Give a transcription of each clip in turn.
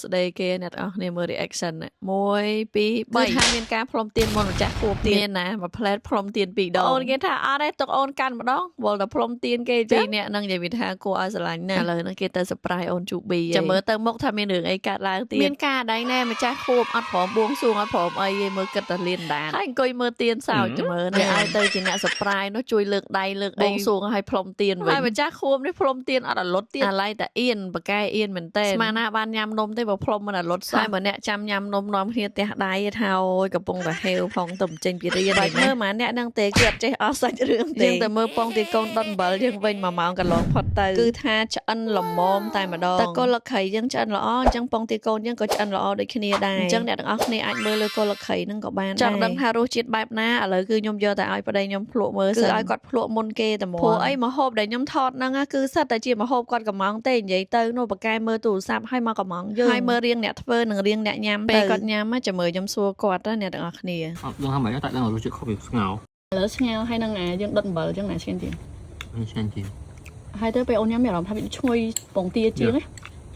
ស្ដីគេអ្នកទាំងអស់គ្នាមើល reaction 1 2 3ថាមានការផ្លុំទៀនមុនម្ចាស់ខួបទៀតណាមួយផ្លែតផ្លុំទៀន2ដងអូនគេថាអត់ទេទុកអូនកាន់ម្ដងវល់តែផ្លុំទៀនគេចឹងអ្នកនឹងនិយាយថាគួរឲ្យស្រឡាញ់ណាស់ឥឡូវហ្នឹងគេទៅ surprise អូនជូប៊ីចាំមើលទៅមុខថាមានរឿងអីកើតឡើងទៀតមានការដៃណែម្ចាស់ខួបអត់ព្រមបួងសួងអត់ព្រមអីទេមើលគិតតែលៀនដានហើយអង្គុយមើលទៀនសើចចាំមើលណាឲ្យទៅជាអ្នក surprise នោះជួយលើកដៃលើកបួងសួងឲ្យផ្លុំទៀនវិញហើយម្ចាស់ខួបនេះផ្លុំទៀនអត់ឲ្យលុតទៀតអាឡ័យតែអៀនបកែអៀនមែនតើស្មានណាបានញ៉ាំនំទេបើផ្លុំមិនឲ្យលុតហើយបើអ្នកចាំញ៉ាំនំនាំគ្នាទះដៃថាអូយកំពុងតែហេវផងទៅចេញពីរៀនបាច់មើលម៉ាអ្នកនឹងទេគឺអត់ចេះអស់សាច់រឿងទេយើងតែមើលពងទាកូនដុតអំបិលយើងវិញ1ម៉ោងកន្លងផុតទៅគឺថាឆ្អិនល្មមតែម្ដងតែកូនលក្ខីយើងឆ្អិនល្អអញ្ចឹងពងទាកូនយើងក៏ឆ្អិនល្អដូចគ្នាដែរអញ្ចឹងអ្នកទាំងអស់គ្នាអាចមើលលើកូនលក្ខីហ្នឹងក៏បានដែរចង់ដឹងថារសជាតិបែបណាឥឡូវគឺខ្ញុំយកតែឲ្យប្តីខ្ញុំភ្លក់មើលគឺឲ្យគាត់ភ្លក់មុនគេតែមកព្រោះអីម្ហូបដែលខ្ញុំថតហ្នឹងគឺសិតតែជាម្ហូបគាត់កំងទេនិយាយទៅនោះបកែមើលទូរស័ព្ទឲ្យមកកំងយើងហើយមើលរៀងអ្នកធ្វើនិងរៀងអ្នកញ៉ាំពេលគាត់ញ៉ាំចាំមើលខ្ញុំសួរគាត់ណាអ្នកទាំងអស់គ្នាអត់ដឹងថាម៉េចតែដឹងរសជាតិខុសពីស្ងោរឥឡូវស្ងោរហើយនឹងយើងដុតអំបិលអញ្ចឹងណាឆ្ងាញ់ទៀតឆ្ងាញ់ទៀតហើយទៅពេលអូនញ៉ាំមានអារម្មណ៍ថាវាឈ្ងុយពងទាជាងណា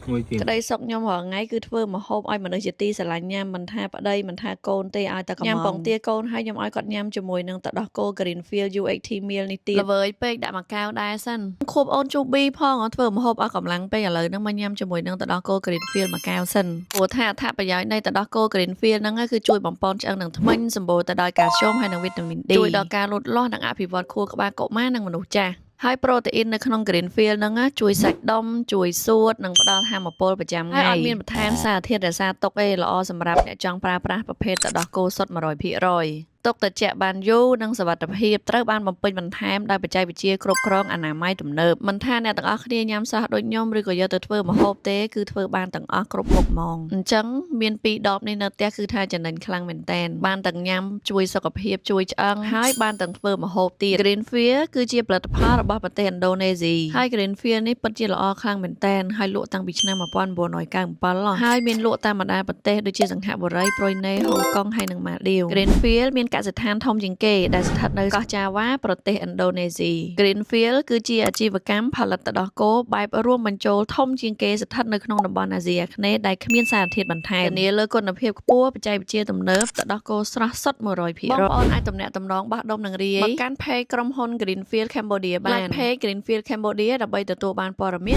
មួយទៀតក្តីសុកខ្ញុំរាល់ថ្ងៃគឺធ្វើម្ហូបឲ្យមនុស្សជាទីស្រឡាញ់ញ៉ាំមិនថាប្តីមិនថាកូនទេឲ្យតែកំងញ៉ាំពងទាកូនហើយខ្ញុំឲ្យគាត់ញ៉ាំជាមួយនឹងទឹកដោះគោ Greenfield U80 meal នេះទៀតល្វើយពេកដាក់មួយកែវដែរសិនខួបអូនជូប៊ីផងអត់ធ្វើម្ហូបអស់កម្លាំងពេកឥឡូវហ្នឹងមកញ៉ាំជាមួយនឹងទឹកដោះគោ Greenfield មួយកែវសិនព្រោះថាអត្ថប្រយោជន៍នៃទឹកដោះគោ Greenfield ហ្នឹងគឺជួយបំពន់ឆ្អឹងនិងធ្មេញសម្បូរទៅដោយកាល់ស្យូមហើយនិងវីតាមីន D ជួយដល់ការលូតលាស់និងអភិវឌ្ឍខួរក្បាលកុមារនិងមនុស្សចាស់ហើយប្រូតេអ៊ីននៅក្នុង Greenfield ហ្នឹងជួយសាច់ដុំជួយសួតនិងផ្ដល់ថាមពលប្រចាំថ្ងៃហើយអត់មានបន្ថែមសារធាតុរក្សាទុកទេល្អសម្រាប់អ្នកចង់ប្រើប្រាស់ប្រភេទទឹកដោះគោសុទ្ធ 100%ទុកត្រជាក់បានយូរនិងសុវត្ថិភាពត្រូវបានបំពេញបន្ថែមដោយបច្ចេកវិទ្យាគ្រប់គ្រងអនាម័យទំនើបមិនថាអ្នកទាំងអស់គ្នាញ៉ាំសោះដូចខ្ញុំឬក៏យកទៅធ្វើម្ហូបទេគឺធ្វើបានទាំងអស់គ្រប់មុខហ្មងអញ្ចឹងមាន2ដបនេះនៅផ្ទះគឺថាចំណេញខ្លាំងមែនតែនបានទាំងញ៉ាំជួយសុខភាពជួយឆ្អឹងហើយបានទាំងធ្វើម្ហូបទៀត Greenfield គឺជាផលិតផលរបស់ប្រទេសឥណ្ឌូនេស៊ីហើយ Greenfield នេះពិតជាល្អខ្លាំងមែនតែនហើយលក់តាំងពីឆ្នាំ1997ហើយមានលក់តាមបណ្ដាប្រទេសដូចជាសិង្ហបុរីប្រុយណេហុងកុងហើយនិងម៉ាល់ឌីវ Greenfield មានកសិដ្ឋានធំជាងគេដែលស្ថិតនៅកោះចាវ៉ាប្រទេសឥណ្ឌូនេស៊ី Greenfield គឺជាអាជីវកម្មផលិតទឹកដោះគោបែបរួមបញ្ចូលធំជាងគេស្ថិតនៅក្នុងតំបន់អាស៊ីអាគ្នេយ៍ដែលគ្មានសារធាតុបន្ថែមធានាលើគុណភាពខ្ពស់បច្ចេកវិទ្យាទំនើបទឹកដោះគោស្រស់សុទ្ធ 100% បងប្អូនអាចទំនាក់ទំនងបោះដុំនឹងរាយមកកាន់ page ក្រុមហ៊ុន Greenfield Cambodia បាន Like page Greenfield Cambodia ដើម្បីទទួលបានព័ត៌មាន